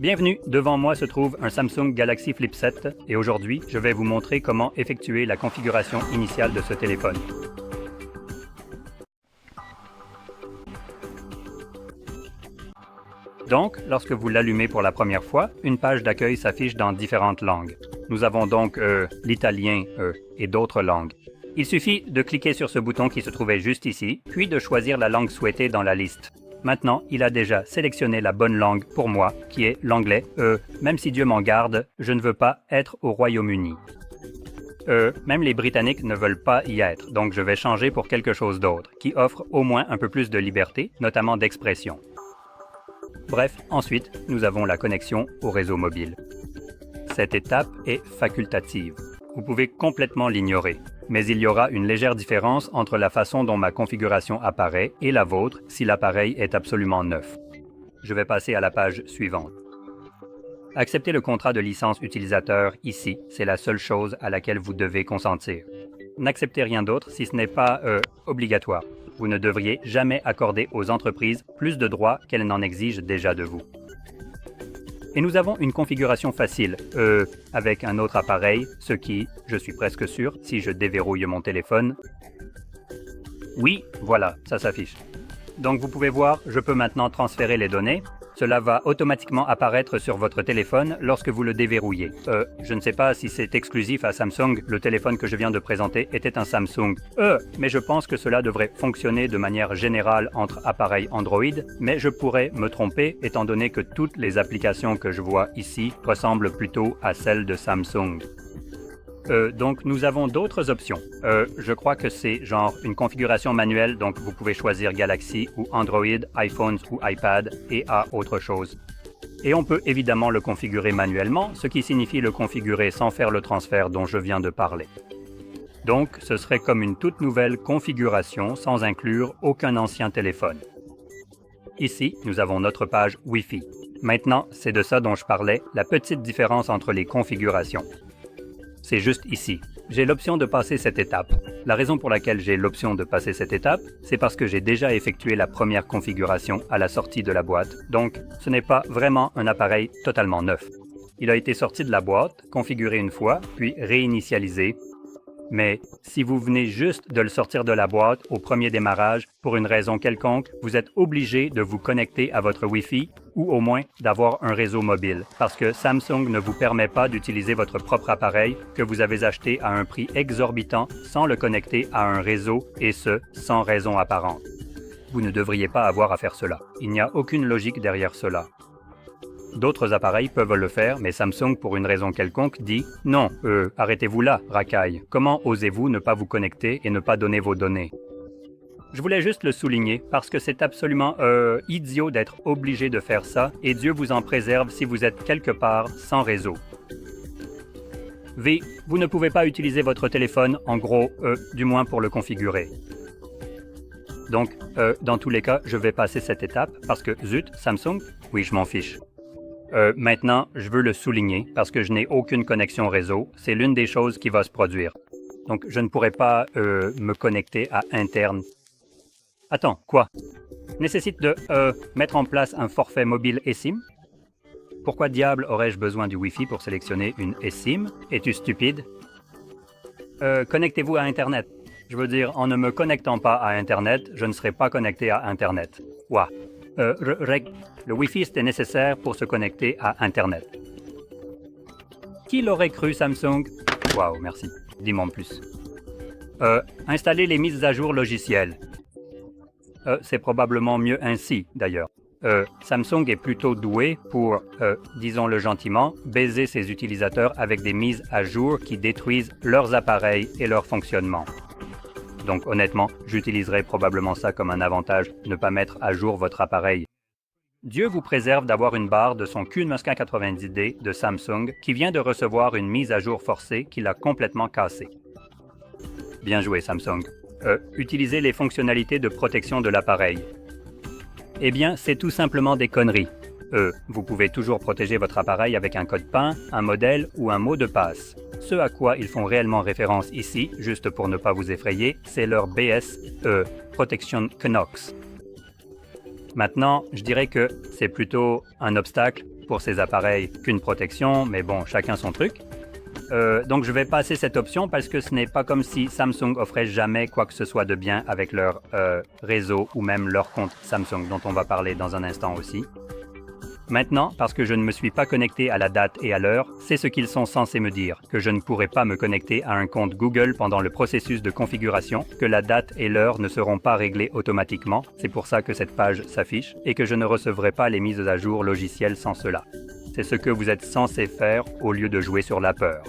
Bienvenue, devant moi se trouve un Samsung Galaxy Flip 7 et aujourd'hui, je vais vous montrer comment effectuer la configuration initiale de ce téléphone. Donc, lorsque vous l'allumez pour la première fois, une page d'accueil s'affiche dans différentes langues. Nous avons donc l'italien et d'autres langues. Il suffit de cliquer sur ce bouton qui se trouvait juste ici, puis de choisir la langue souhaitée dans la liste. Maintenant, il a déjà sélectionné la bonne langue pour moi, qui est l'anglais. Même si Dieu m'en garde, je ne veux pas être au Royaume-Uni. Même les Britanniques ne veulent pas y être, donc je vais changer pour quelque chose d'autre, qui offre au moins un peu plus de liberté, notamment d'expression. Bref, ensuite, nous avons la connexion au réseau mobile. Cette étape est facultative. Vous pouvez complètement l'ignorer, mais il y aura une légère différence entre la façon dont ma configuration apparaît et la vôtre si l'appareil est absolument neuf. Je vais passer à la page suivante. Accepter le contrat de licence utilisateur ici, c'est la seule chose à laquelle vous devez consentir. N'acceptez rien d'autre si ce n'est pas obligatoire. Vous ne devriez jamais accorder aux entreprises plus de droits qu'elles n'en exigent déjà de vous. Et nous avons une configuration facile, avec un autre appareil, ce qui, je suis presque sûr, si je déverrouille mon téléphone. Oui, voilà, ça s'affiche. Donc vous pouvez voir, je peux maintenant transférer les données. Cela va automatiquement apparaître sur votre téléphone lorsque vous le déverrouillez. Je ne sais pas si c'est exclusif à Samsung, le téléphone que je viens de présenter était un Samsung. Mais je pense que cela devrait fonctionner de manière générale entre appareils Android, mais je pourrais me tromper étant donné que toutes les applications que je vois ici ressemblent plutôt à celles de Samsung. Donc nous avons d'autres options. Je crois que c'est genre une configuration manuelle, donc vous pouvez choisir Galaxy ou Android, iPhones ou iPad et à autre chose. Et on peut évidemment le configurer manuellement, ce qui signifie le configurer sans faire le transfert dont je viens de parler. Donc ce serait comme une toute nouvelle configuration sans inclure aucun ancien téléphone. Ici, nous avons notre page Wi-Fi. Maintenant, c'est de ça dont je parlais, la petite différence entre les configurations. C'est juste ici. J'ai l'option de passer cette étape. La raison pour laquelle j'ai l'option de passer cette étape, c'est parce que j'ai déjà effectué la première configuration à la sortie de la boîte, donc ce n'est pas vraiment un appareil totalement neuf. Il a été sorti de la boîte, configuré une fois, puis réinitialisé. Mais si vous venez juste de le sortir de la boîte au premier démarrage, pour une raison quelconque, vous êtes obligé de vous connecter à votre Wi-Fi ou au moins d'avoir un réseau mobile, parce que Samsung ne vous permet pas d'utiliser votre propre appareil que vous avez acheté à un prix exorbitant sans le connecter à un réseau, et ce, sans raison apparente. Vous ne devriez pas avoir à faire cela. Il n'y a aucune logique derrière cela. D'autres appareils peuvent le faire, mais Samsung, pour une raison quelconque, dit « Non, arrêtez-vous là, racaille. Comment osez-vous ne pas vous connecter et ne pas donner vos données ?» Je voulais juste le souligner parce que c'est absolument idiot d'être obligé de faire ça et Dieu vous en préserve si vous êtes quelque part sans réseau. V, vous ne pouvez pas utiliser votre téléphone, en gros, du moins pour le configurer. Donc, dans tous les cas, je vais passer cette étape parce que, zut, Samsung, oui, je m'en fiche. Maintenant, je veux le souligner parce que je n'ai aucune connexion réseau. C'est l'une des choses qui va se produire. Donc, je ne pourrai pas me connecter à interne. Attends, quoi? Nécessite de mettre en place un forfait mobile eSIM? Pourquoi diable aurais-je besoin du Wi-Fi pour sélectionner une eSIM? Es-tu stupide? Connectez-vous à Internet. Je veux dire, en ne me connectant pas à Internet, je ne serai pas connecté à Internet. Ouah. Le Wi-Fi, c'était nécessaire pour se connecter à Internet. Qui l'aurait cru, Samsung? Waouh, merci. Dis-moi en plus. Installer les mises à jour logicielles. C'est probablement mieux ainsi, d'ailleurs. Samsung est plutôt doué pour, disons-le gentiment, baiser ses utilisateurs avec des mises à jour qui détruisent leurs appareils et leur fonctionnement. Donc honnêtement, j'utiliserai probablement ça comme un avantage, ne pas mettre à jour votre appareil. Dieu vous préserve d'avoir une barre de son Q990D de Samsung qui vient de recevoir une mise à jour forcée qui l'a complètement cassée. Bien joué Samsung. Utilisez les fonctionnalités de protection de l'appareil. Eh bien, c'est tout simplement des conneries. Vous pouvez toujours protéger votre appareil avec un code PIN, un modèle ou un mot de passe. Ce à quoi ils font réellement référence ici, juste pour ne pas vous effrayer, c'est leur BSE, Protection Knox. Maintenant, je dirais que c'est plutôt un obstacle pour ces appareils qu'une protection, mais bon, chacun son truc. Donc je vais passer cette option parce que ce n'est pas comme si Samsung offrait jamais quoi que ce soit de bien avec leur réseau ou même leur compte Samsung, dont on va parler dans un instant aussi. Maintenant, parce que je ne me suis pas connecté à la date et à l'heure, c'est ce qu'ils sont censés me dire, que je ne pourrai pas me connecter à un compte Google pendant le processus de configuration, que la date et l'heure ne seront pas réglées automatiquement, c'est pour ça que cette page s'affiche, et que je ne recevrai pas les mises à jour logicielles sans cela. C'est ce que vous êtes censé faire au lieu de jouer sur la peur.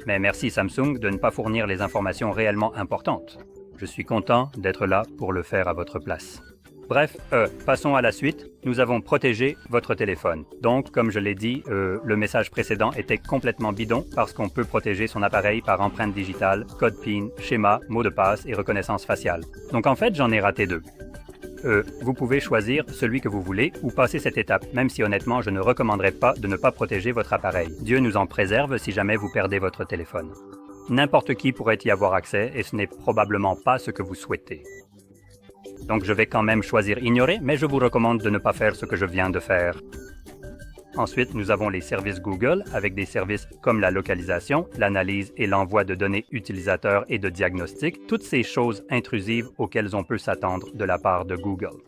Mais merci Samsung de ne pas fournir les informations réellement importantes. Je suis content d'être là pour le faire à votre place. Bref, passons à la suite. Nous avons protégé votre téléphone. Donc, comme je l'ai dit, le message précédent était complètement bidon parce qu'on peut protéger son appareil par empreinte digitale, code PIN, schéma, mot de passe et reconnaissance faciale. Donc en fait, j'en ai raté deux. Vous pouvez choisir celui que vous voulez ou passer cette étape, même si honnêtement, je ne recommanderais pas de ne pas protéger votre appareil. Dieu nous en préserve si jamais vous perdez votre téléphone. N'importe qui pourrait y avoir accès et ce n'est probablement pas ce que vous souhaitez. Donc je vais quand même choisir ignorer, mais je vous recommande de ne pas faire ce que je viens de faire. Ensuite, nous avons les services Google avec des services comme la localisation, l'analyse et l'envoi de données utilisateurs et de diagnostics, toutes ces choses intrusives auxquelles on peut s'attendre de la part de Google.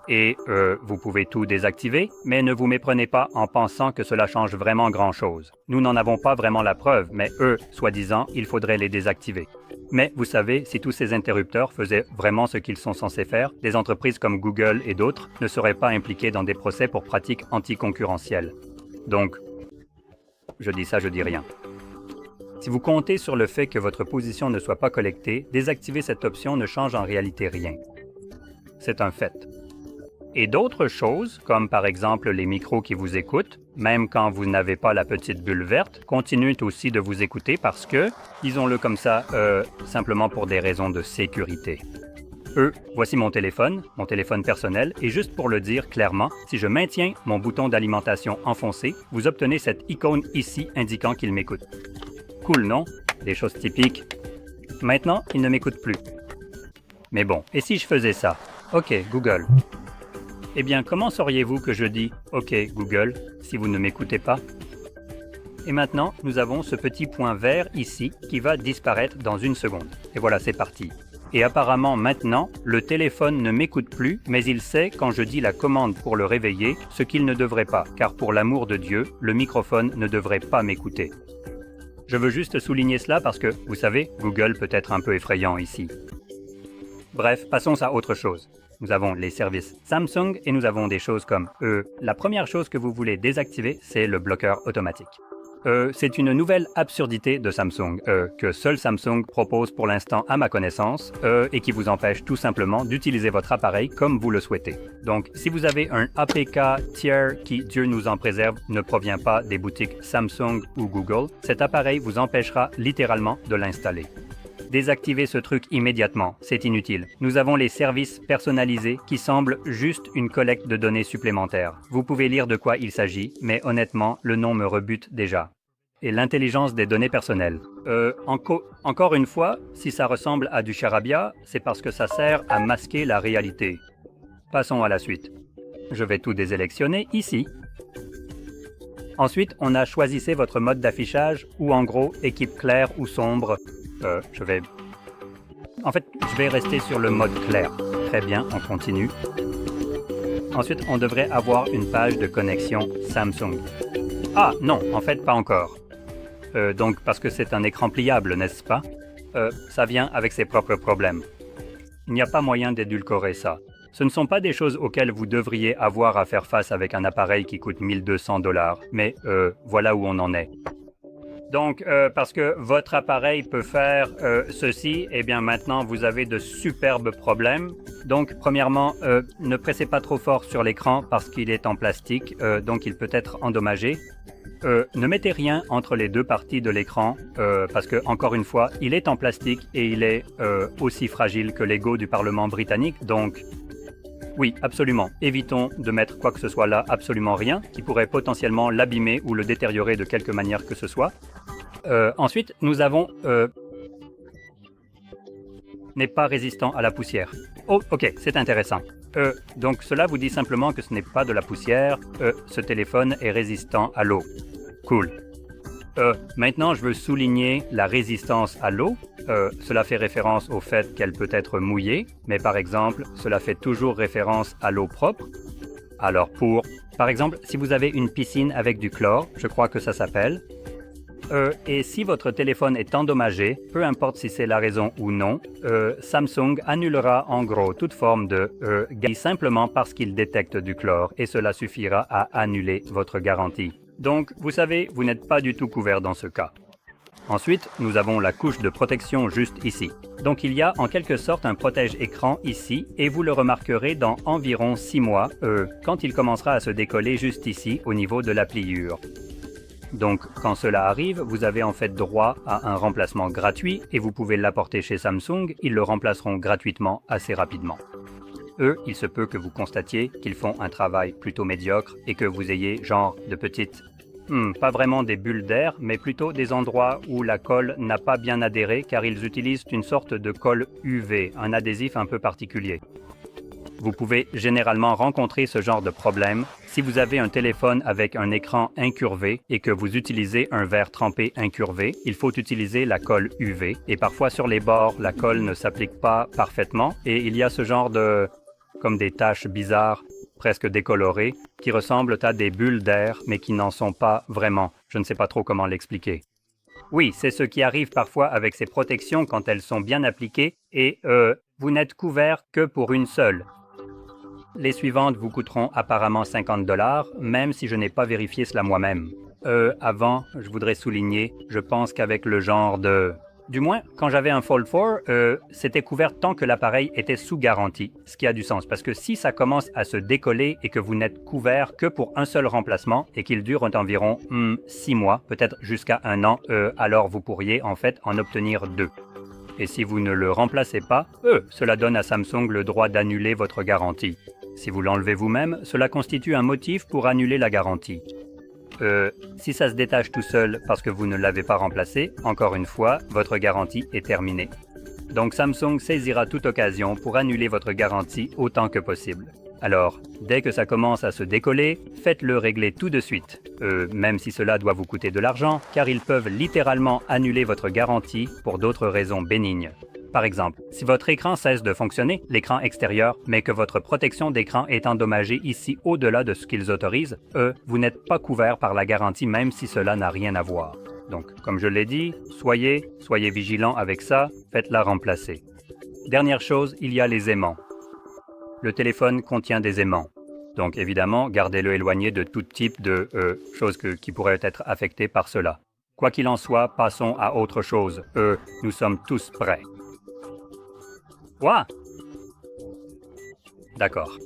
Et vous pouvez tout désactiver, mais ne vous méprenez pas en pensant que cela change vraiment grand-chose. Nous n'en avons pas vraiment la preuve, mais eux, soi-disant, il faudrait les désactiver. Mais vous savez, si tous ces interrupteurs faisaient vraiment ce qu'ils sont censés faire, des entreprises comme Google et d'autres ne seraient pas impliquées dans des procès pour pratiques anticoncurrentielles. Donc, je dis ça, je dis rien. Si vous comptez sur le fait que votre position ne soit pas collectée, désactiver cette option ne change en réalité rien. C'est un fait. Et d'autres choses, comme par exemple les micros qui vous écoutent, même quand vous n'avez pas la petite bulle verte, continuent aussi de vous écouter parce que, disons-le comme ça, simplement pour des raisons de sécurité. Voici mon téléphone personnel, et juste pour le dire clairement, si je maintiens mon bouton d'alimentation enfoncé, vous obtenez cette icône ici indiquant qu'il m'écoute. Cool, non? Des choses typiques. Maintenant, il ne m'écoute plus. Mais bon, et si je faisais ça? OK, Google. Eh bien, comment sauriez-vous que je dis « OK, Google » si vous ne m'écoutez pas? Et maintenant, nous avons ce petit point vert ici qui va disparaître dans une seconde. Et voilà, c'est parti. Et apparemment maintenant, le téléphone ne m'écoute plus, mais il sait quand je dis la commande pour le réveiller, ce qu'il ne devrait pas, car pour l'amour de Dieu, le microphone ne devrait pas m'écouter. Je veux juste souligner cela parce que, vous savez, Google peut être un peu effrayant ici. Bref, passons à autre chose. Nous avons les services Samsung et nous avons des choses comme la première chose que vous voulez désactiver, c'est le bloqueur automatique. C'est une nouvelle absurdité de Samsung que seul Samsung propose pour l'instant à ma connaissance et qui vous empêche tout simplement d'utiliser votre appareil comme vous le souhaitez. Donc, si vous avez un APK tiers qui, Dieu nous en préserve, ne provient pas des boutiques Samsung ou Google, cet appareil vous empêchera littéralement de l'installer. Désactivez ce truc immédiatement, c'est inutile. Nous avons les services personnalisés qui semblent juste une collecte de données supplémentaires. Vous pouvez lire de quoi il s'agit, mais honnêtement, le nom me rebute déjà. Et l'intelligence des données personnelles. Encore une fois, si ça ressemble à du charabia, c'est parce que ça sert à masquer la réalité. Passons à la suite. Je vais tout désélectionner ici. Ensuite, on a choisissez votre mode d'affichage ou en gros équipe claire ou sombre. Je vais rester sur le mode clair. Très bien, on continue. Ensuite, on devrait avoir une page de connexion Samsung. Ah non, en fait pas encore. Donc parce que c'est un écran pliable, n'est-ce pas? Ça vient avec ses propres problèmes. Il n'y a pas moyen d'édulcorer ça. Ce ne sont pas des choses auxquelles vous devriez avoir à faire face avec un appareil qui coûte 1200 $, mais voilà où on en est. Donc, parce que votre appareil peut faire ceci, eh bien maintenant vous avez de superbes problèmes. Donc, premièrement, ne pressez pas trop fort sur l'écran parce qu'il est en plastique, donc il peut être endommagé. Ne mettez rien entre les deux parties de l'écran parce que, encore une fois, il est en plastique et il est aussi fragile que l'ego du Parlement britannique, donc... Oui, absolument. Évitons de mettre quoi que ce soit là, absolument rien, qui pourrait potentiellement l'abîmer ou le détériorer de quelque manière que ce soit. Ensuite, nous avons... n'est pas résistant à la poussière. Oh, ok, c'est intéressant. Donc cela vous dit simplement que ce n'est pas de la poussière. Ce téléphone est résistant à l'eau. Cool. Maintenant, je veux souligner la résistance à l'eau. Cela fait référence au fait qu'elle peut être mouillée, mais par exemple, cela fait toujours référence à l'eau propre. Alors par exemple, si vous avez une piscine avec du chlore, je crois que ça s'appelle, et si votre téléphone est endommagé, peu importe si c'est la raison ou non, Samsung annulera en gros toute forme de garantie simplement parce qu'il détecte du chlore et cela suffira à annuler votre garantie. Donc, vous savez, vous n'êtes pas du tout couvert dans ce cas. Ensuite, nous avons la couche de protection juste ici. Donc il y a en quelque sorte un protège-écran ici et vous le remarquerez dans environ 6 mois, quand il commencera à se décoller juste ici au niveau de la pliure. Donc, quand cela arrive, vous avez en fait droit à un remplacement gratuit et vous pouvez l'apporter chez Samsung, ils le remplaceront gratuitement assez rapidement. Il se peut que vous constatiez qu'ils font un travail plutôt médiocre et que vous ayez genre de petites, pas vraiment des bulles d'air, mais plutôt des endroits où la colle n'a pas bien adhéré car ils utilisent une sorte de colle UV, un adhésif un peu particulier. Vous pouvez généralement rencontrer ce genre de problème si vous avez un téléphone avec un écran incurvé et que vous utilisez un verre trempé incurvé. Il faut utiliser la colle UV et parfois sur les bords, la colle ne s'applique pas parfaitement et il y a ce genre de comme des taches bizarres, presque décolorées, qui ressemblent à des bulles d'air mais qui n'en sont pas vraiment. Je ne sais pas trop comment l'expliquer. Oui, c'est ce qui arrive parfois avec ces protections quand elles sont bien appliquées et vous n'êtes couvert que pour une seule. Les suivantes vous coûteront apparemment $50, même si je n'ai pas vérifié cela moi-même. Avant, je voudrais souligner, je pense qu'avec le genre de... Du moins, quand j'avais un Fold 4, c'était couvert tant que l'appareil était sous garantie, ce qui a du sens, parce que si ça commence à se décoller et que vous n'êtes couvert que pour un seul remplacement et qu'il dure environ 6 mois, peut-être jusqu'à 1 an, alors vous pourriez en fait en obtenir 2. Et si vous ne le remplacez pas, cela donne à Samsung le droit d'annuler votre garantie. Si vous l'enlevez vous-même, cela constitue un motif pour annuler la garantie. Si ça se détache tout seul parce que vous ne l'avez pas remplacé, encore une fois, votre garantie est terminée. Donc Samsung saisira toute occasion pour annuler votre garantie autant que possible. Alors, dès que ça commence à se décoller, faites-le régler tout de suite, même si cela doit vous coûter de l'argent, car ils peuvent littéralement annuler votre garantie pour d'autres raisons bénignes. Par exemple, si votre écran cesse de fonctionner, l'écran extérieur, mais que votre protection d'écran est endommagée ici au-delà de ce qu'ils autorisent, vous n'êtes pas couvert par la garantie même si cela n'a rien à voir. Donc, comme je l'ai dit, soyez vigilants avec ça, faites-la remplacer. Dernière chose, il y a les aimants. Le téléphone contient des aimants. Donc évidemment, gardez-le éloigné de tout type de choses qui pourraient être affectées par cela. Quoi qu'il en soit, passons à autre chose. Nous sommes tous prêts. Quoi? D'accord.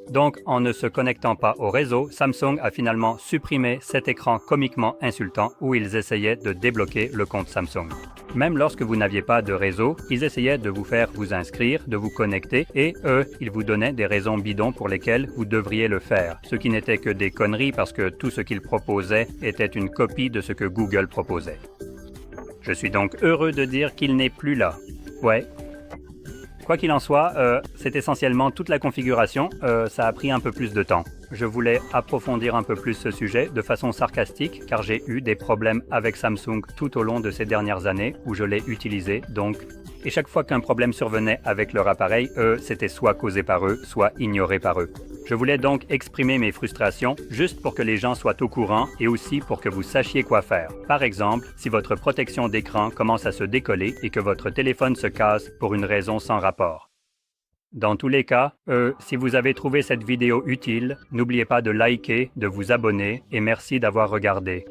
Donc, en ne se connectant pas au réseau, Samsung a finalement supprimé cet écran comiquement insultant où ils essayaient de débloquer le compte Samsung. Même lorsque vous n'aviez pas de réseau, ils essayaient de vous faire vous inscrire, de vous connecter, et ils vous donnaient des raisons bidons pour lesquelles vous devriez le faire, ce qui n'était que des conneries parce que tout ce qu'ils proposaient était une copie de ce que Google proposait. Je suis donc heureux de dire qu'il n'est plus là. Ouais. Quoi qu'il en soit, c'est essentiellement toute la configuration, ça a pris un peu plus de temps. Je voulais approfondir un peu plus ce sujet de façon sarcastique car j'ai eu des problèmes avec Samsung tout au long de ces dernières années où je l'ai utilisé donc. Et chaque fois qu'un problème survenait avec leur appareil, c'était soit causé par eux, soit ignoré par eux. Je voulais donc exprimer mes frustrations juste pour que les gens soient au courant et aussi pour que vous sachiez quoi faire. Par exemple, si votre protection d'écran commence à se décoller et que votre téléphone se casse pour une raison sans rapport. Dans tous les cas, si vous avez trouvé cette vidéo utile, n'oubliez pas de liker, de vous abonner et merci d'avoir regardé.